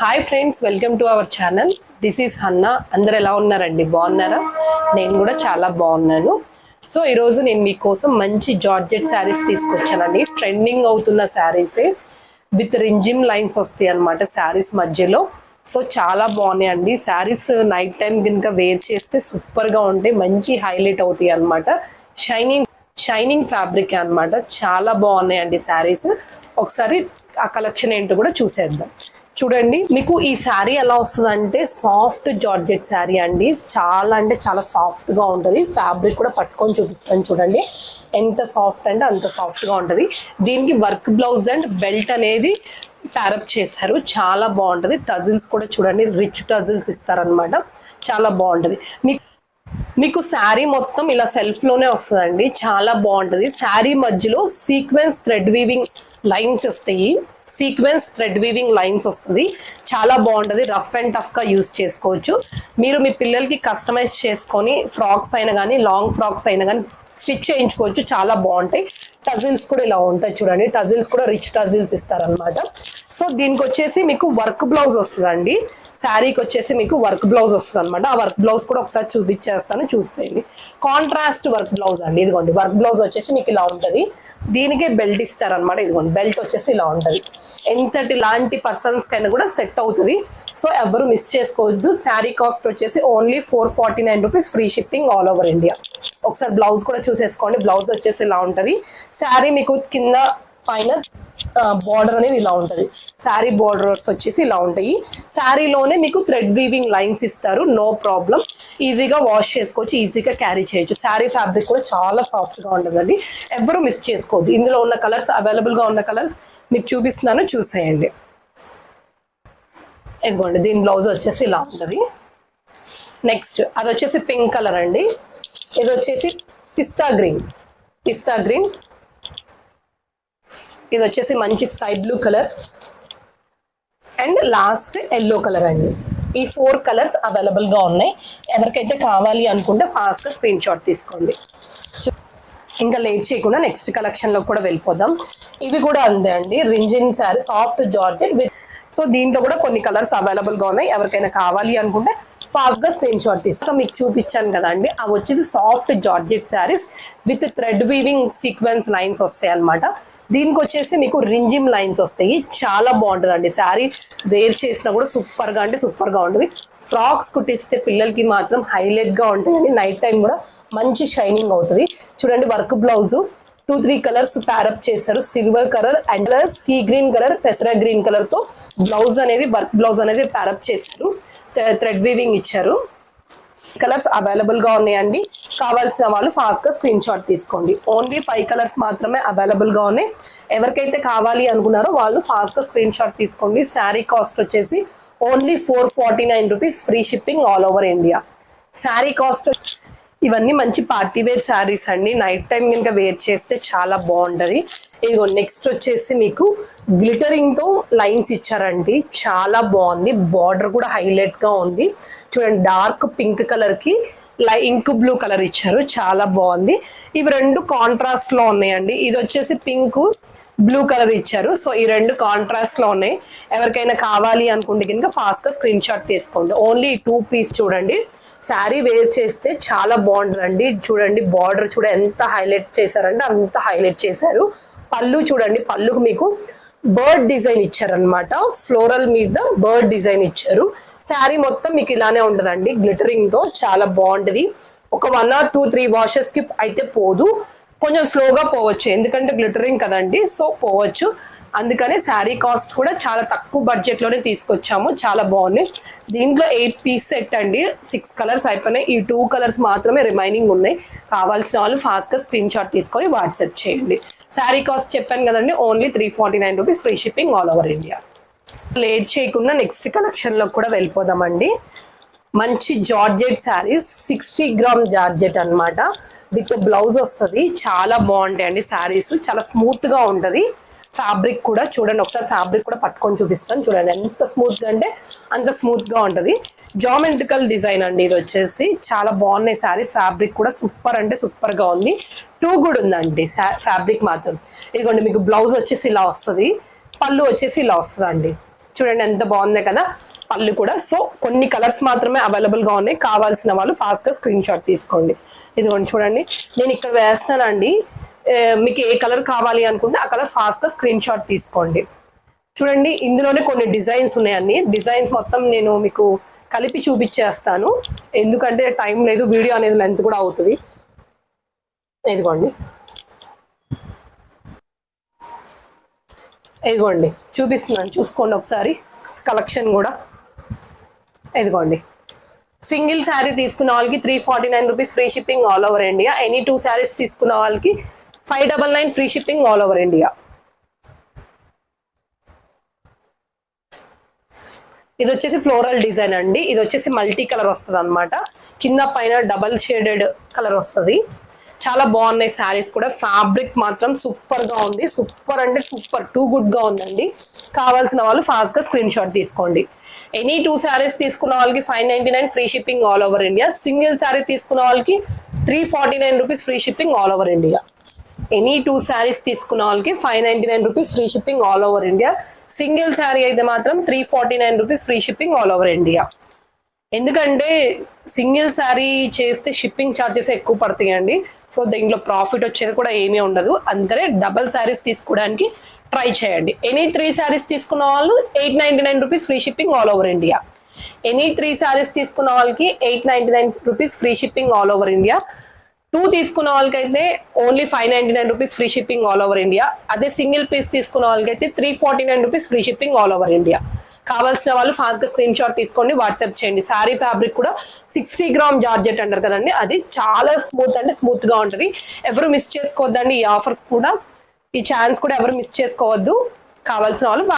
Hi friends, welcome to our channel. This is Hannah. అందరు ఎలా ఉన్నారండి? బాగున్నారా? నేను కూడా చాలా బాగున్నాను. సో ఈరోజు నేను మీకోసం మంచి జార్జెట్ శారీస్ తీసుకొచ్చానండి. ట్రెండింగ్ అవుతున్న శారీసే విత్ రింజిమ్ లైన్స్ వస్తాయి అన్నమాట శారీస్ మధ్యలో. సో చాలా బాగున్నాయండి శారీస్. నైట్ టైం కనుక వేర్ చేస్తే సూపర్గా ఉంటాయి, మంచి హైలైట్ అవుతాయి అన్నమాట. షైనింగ్ ఫ్యాబ్రిక్ అన్నమాట. చాలా బాగున్నాయండి శారీస్. ఒకసారి ఆ కలెక్షన్ ఏంటో కూడా చూసేద్దాం. చూడండి, మీకు ఈ శారీ ఎలా వస్తుందంటే సాఫ్ట్ జార్జెట్ శారీ అండి. చాలా అంటే చాలా సాఫ్ట్గా ఉంటుంది. ఫ్యాబ్రిక్ కూడా పట్టుకొని చూపిస్తాను. చూడండి ఎంత సాఫ్ట్ అంటే అంత సాఫ్ట్గా ఉంటుంది. దీనికి వర్క్ బ్లౌజ్ అండ్ బెల్ట్ అనేది ప్యారప్ చేశారు. చాలా బాగుంటుంది. టజిల్స్ కూడా చూడండి, రిచ్ టజిల్స్ ఇస్తారనమాట. చాలా బాగుంటుంది. మీకు శారీ మొత్తం ఇలా సెల్ఫ్ లోనే వస్తుందండి. చాలా బాగుంటుంది. శారీ మధ్యలో సీక్వెన్స్ థ్రెడ్ వీవింగ్ లైన్స్ వస్తాయి. వస్తుంది. చాలా బాగుంటుంది. రఫ్ అండ్ టఫ్ గా యూజ్ చేసుకోవచ్చు. మీరు మీ పిల్లలకి కస్టమైజ్ చేసుకొని ఫ్రాక్స్ అయినా కానీ, లాంగ్ ఫ్రాక్స్ అయినా కానీ స్టిచ్ చేయించుకోవచ్చు. చాలా బాగుంటాయి. టజిల్స్ కూడా ఇలా ఉంటాయి చూడండి. టజిల్స్ కూడా రిచ్ టజిల్స్ ఇస్తారనమాట. సో దీనికి వచ్చేసి మీకు వర్క్ బ్లౌజ్ వస్తుందండి. శారీకి వచ్చేసి మీకు వర్క్ బ్లౌజ్ వస్తుంది అనమాట. ఆ వర్క్ బ్లౌజ్ కూడా ఒకసారి చూపించేస్తాను, చూసేయండి. కాంట్రాస్ట్ వర్క్ బ్లౌజ్ అండి. ఇదిగోండి వర్క్ బ్లౌజ్ వచ్చేసి మీకు ఇలా ఉంటుంది. దీనికే బెల్ట్ ఇస్తారనమాట. ఇదిగోండి బెల్ట్ వచ్చేసి ఇలా ఉంటుంది. ఎంతటి లాంటి పర్సన్స్ కైనా కూడా సెట్ అవుతుంది. సో ఎవరు మిస్ చేసుకోవద్దు. శారీ కాస్ట్ వచ్చేసి only 449 rupees, free shipping all over India. ఒకసారి బ్లౌజ్ కూడా చూసేసుకోండి. బ్లౌజ్ వచ్చేసి ఇలా ఉంటుంది. శారీ మీకు కింద పైన బార్డర్ అనేది ఇలా ఉంటుంది. శారీ బార్డర్స్ వచ్చేసి ఇలా ఉంటాయి. శారీలోనే మీకు థ్రెడ్ వీవింగ్ లైన్స్ ఇస్తారు. నో ప్రాబ్లం, ఈజీగా వాష్ చేసుకోవచ్చు, ఈజీగా క్యారీ చేయొచ్చు. శారీ ఫ్యాబ్రిక్ కూడా చాలా సాఫ్ట్గా ఉంటుందండి. ఎవరు మిస్ చేసుకోవద్దు. ఇందులో ఉన్న కలర్స్, అవైలబుల్గా ఉన్న కలర్స్ మీకు చూపిస్తున్నాను, చూసేయండి. ఇదిగోండి దీని బ్లౌజ్ వచ్చేసి ఇలా ఉంటుంది. నెక్స్ట్ అది వచ్చేసి పింక్ కలర్ అండి. ఇది వచ్చేసి పిస్తా గ్రీన్. ఇది వచ్చేసి మంచి sky blue colour and last yellow colour అండి. ఈ 4 కలర్స్ అవైలబుల్గా ఉన్నాయి. ఎవరికైతే కావాలి అనుకుంటే ఫాస్ట్గా స్క్రీన్ షాట్ తీసుకోండి. ఇంకా లేట్ చేయకుండా నెక్స్ట్ కలెక్షన్లో కూడా వెళ్ళిపోదాం. ఇవి కూడా అంతే అండి. రింజిన్ sari, soft georgette with. So దీంట్లో కూడా కొన్ని కలర్స్ అవైలబుల్గా ఉన్నాయి. ఎవరికైనా కావాలి అనుకుంటే ఫాస్ట్గా స్క్రీన్ షాట్ తీసుకో. మీకు చూపించాను కదండి, అవి వచ్చేసి soft georgette saris with thread weaving sequence lines వస్తాయి అనమాట. దీనికి వచ్చేసి మీకు రింజిమ్ లైన్స్ వస్తాయి. చాలా బాగుంటుంది అండి. శారీ వేర్ చేసినా కూడా సూపర్గా అంటే సూపర్గా ఉంటుంది. ఫ్రాక్స్ కుట్టిస్తే పిల్లలకి మాత్రం హైలైట్గా ఉంటాయండి. నైట్ టైం కూడా మంచి షైనింగ్ అవుతుంది. చూడండి వర్క్ బ్లౌజు 2-3 కలర్స్ ప్యారప్ చేశారు. Silver colour and sea green colour, పెసరా గ్రీన్ కలర్ తో బ్లౌజ్ అనేది, వర్క్ బ్లౌజ్ అనేది ప్యారప్ చేశారు. థ్రెడ్ వీవింగ్ ఇచ్చారు. కలర్స్ అవైలబుల్ గా ఉన్నాయండి. కావాల్సిన వాళ్ళు ఫాస్ట్ గా స్క్రీన్ షాట్ తీసుకోండి. ఓన్లీ 5 కలర్స్ మాత్రమే అవైలబుల్ గా ఉన్నాయి. ఎవరికైతే కావాలి అనుకున్నారో వాళ్ళు ఫాస్ట్ గా స్క్రీన్ షాట్ తీసుకోండి. శారీ కాస్ట్ వచ్చేసి only 449 rupees, free shipping all over India. Sari cost. ఇవన్నీ మంచి పార్టీ వేర్ శారీస్ అండి. నైట్ టైం కనుక వేర్ చేస్తే చాలా బాగుంటుంది. ఇదిగో నెక్స్ట్ వచ్చేసి మీకు గ్లిటరింగ్ తో లైన్స్ ఇచ్చారండి. చాలా బాగుంది. బార్డర్ కూడా హైలైట్ గా ఉంది. చూడండి డార్క్ పింక్ కలర్ కి ఇంక్ బ్లూ కలర్ ఇచ్చారు. చాలా బాగుంది. ఇవి రెండు కాంట్రాస్ట్ లో ఉన్నాయండి. ఇది వచ్చేసి పింక్ బ్లూ కలర్ ఇచ్చారు. సో ఈ రెండు కాంట్రాస్ట్ లో ఉన్నాయి. ఎవరికైనా కావాలి అనుకుంటే కనుక ఫాస్ట్ గా స్క్రీన్ షాట్ తీసుకోండి. Only 2 piece. చూడండి శారీ వేర్ చేస్తే చాలా బాగుంటుందండి. చూడండి బార్డర్ చూడ ఎంత హైలైట్ చేశారంటే అంత హైలైట్ చేశారు. పళ్ళు చూడండి, పళ్ళుకు మీకు బర్డ్ డిజైన్ ఇచ్చారనమాట. ఫ్లోరల్ మీద బర్డ్ డిజైన్ ఇచ్చారు. శారీ మొత్తం మీకు ఇలానే ఉంటుందండి గ్లిటరింగ్ తో. చాలా బాగుంటుంది. ఒక 1 or 2-3 వాషెస్ కి అయితే పోదు, కొంచెం స్లోగా పోవచ్చు, ఎందుకంటే గ్లిటరింగ్ కదండి. సో పోవచ్చు. అందుకనే శారీ కాస్ట్ కూడా చాలా తక్కువ బడ్జెట్ లోనే తీసుకొచ్చాము. చాలా బాగుంది. దీంట్లో 8 పీస్ సెట్ అండి. 6 కలర్స్ అయిపోయినాయి. ఈ 2 కలర్స్ మాత్రమే రిమైనింగ్ ఉన్నాయి. కావాల్సిన వాళ్ళు ఫాస్ట్ గా స్క్రీన్ షాట్ తీసుకొని వాట్సాప్ చేయండి. శారీ కాస్ట్ చెప్పాను కదండి, only 349 rupees, free shipping all over India. Late చేయకుండా నెక్స్ట్ కలెక్షన్ లో కూడా వెళ్ళిపోదామండి. మంచి జార్జెట్ శారీస్, 60 గ్రామ్ జార్జెట్ అనమాట. విత్ బ్లౌజ్ వస్తుంది. చాలా బాగుంటాయి అండి శారీస్. చాలా స్మూత్ గా ఉంటది. ఫ్యాబ్రిక్ కూడా చూడండి, ఒకసారి ఫ్యాబ్రిక్ కూడా పట్టుకొని చూపిస్తాను. చూడండి ఎంత స్మూత్ గా అంటే అంత స్మూత్ గా ఉంటది. జామెట్రికల్ డిజైన్ అండి. ఇది వచ్చేసి చాలా బాగున్నాయి శారీస్. ఫ్యాబ్రిక్ కూడా సూపర్ అంటే సూపర్ గా ఉంది. 2 కూడా ఉందండి ఫ్యాబ్రిక్ మాత్రం. ఇదిగోండి మీకు బ్లౌజ్ వచ్చేసి ఇలా వస్తుంది. పళ్ళు వచ్చేసి ఇలా వస్తుంది అండి. చూడండి ఎంత బాగుంది కదా పళ్ళు కూడా. సో కొన్ని కలర్స్ మాత్రమే అవైలబుల్ గా ఉన్నాయి, కావాల్సిన వాళ్ళు ఫాస్ట్ గా స్క్రీన్ షాట్ తీసుకోండి. ఇదిగోండి చూడండి నేను ఇక్కడ వేస్తానండి, మీకు ఏ కలర్ కావాలి అనుకుంటే ఆ కలర్ ఫాస్ట్ గా స్క్రీన్ షాట్ తీసుకోండి. చూడండి ఇందులోనే కొన్ని డిజైన్స్ ఉన్నాయండి, డిజైన్స్ మొత్తం నేను మీకు కలిపి చూపించేస్తాను ఎందుకంటే టైం లేదు, వీడియో అనేది లెంత్ కూడా అవుతుంది. ఇదిగోండి ఇదిగోండి చూపిస్తున్నాను, చూసుకోండి ఒకసారి కలెక్షన్ కూడా. ఇదిగోండి సింగిల్ శారీ తీసుకున్న వాళ్ళకి 349 rupees free shipping all over India. Any 2 saris తీసుకున్న వాళ్ళకి 599 free shipping all over India. ఇది వచ్చేసి ఫ్లోరల్ డిజైన్ అండి, ఇది వచ్చేసి మల్టీ కలర్ వస్తుంది అనమాట, కింద పైన డబల్ షేడెడ్ కలర్ వస్తుంది. చాలా బాగున్నాయి శారీస్ కూడా, ఫ్యాబ్రిక్ మాత్రం సూపర్ గా ఉంది, సూపర్ అంటే సూపర్ టూ గుడ్ గా ఉందండి. కావాల్సిన వాళ్ళు ఫాస్ట్ గా స్క్రీన్ షాట్ తీసుకోండి. ఎనీ 2 శారీస్ తీసుకున్న వాళ్ళకి 599 free shipping all over India. Single sari తీసుకున్న వాళ్ళకి 349 rupees free shipping all over India. Any 2 saris తీసుకున్న వాళ్ళకి 599 rupees free shipping all over India. Single sari అయితే మాత్రం 349 rupees free shipping all over India. ఎందుకంటే సింగిల్ శారీ చేస్తే షిప్పింగ్ ఛార్జెస్ ఎక్కువ పడతాయండి, సో దీంట్లో ప్రాఫిట్ వచ్చేది కూడా ఏమీ ఉండదు. అందుకనే డబల్ శారీస్ తీసుకోవడానికి ట్రై చేయండి. ఎనీ 3 శారీస్ తీసుకున్న వాళ్ళు 899 rupees free shipping all over India. Any 3 saris తీసుకున్న వాళ్ళకి 899 rupees free shipping all over India. 2 తీసుకున్న వాళ్ళకైతే only 599 rupees free shipping all over India. అదే సింగిల్ పీస్ తీసుకున్న వాళ్ళకైతే 349 rupees free shipping all over India. కావాల్సిన వాళ్ళు ఫాస్ట్ గా స్క్రీన్ షాట్ తీసుకోండి, వాట్సాప్ చేయండి. శారీ ఫ్యాబ్రిక్ కూడా 60 గ్రామ్ జార్జెట్ అంటారు కదండి, అది చాలా స్మూత్ అంటే స్మూత్ గా ఉంటుంది. ఎవరు మిస్ చేసుకోవద్దండి ఈ ఆఫర్స్ కూడా, ఈ ఛాన్స్ కూడా ఎవరు మిస్ చేసుకోవద్దు. కావాల్సిన వాళ్ళు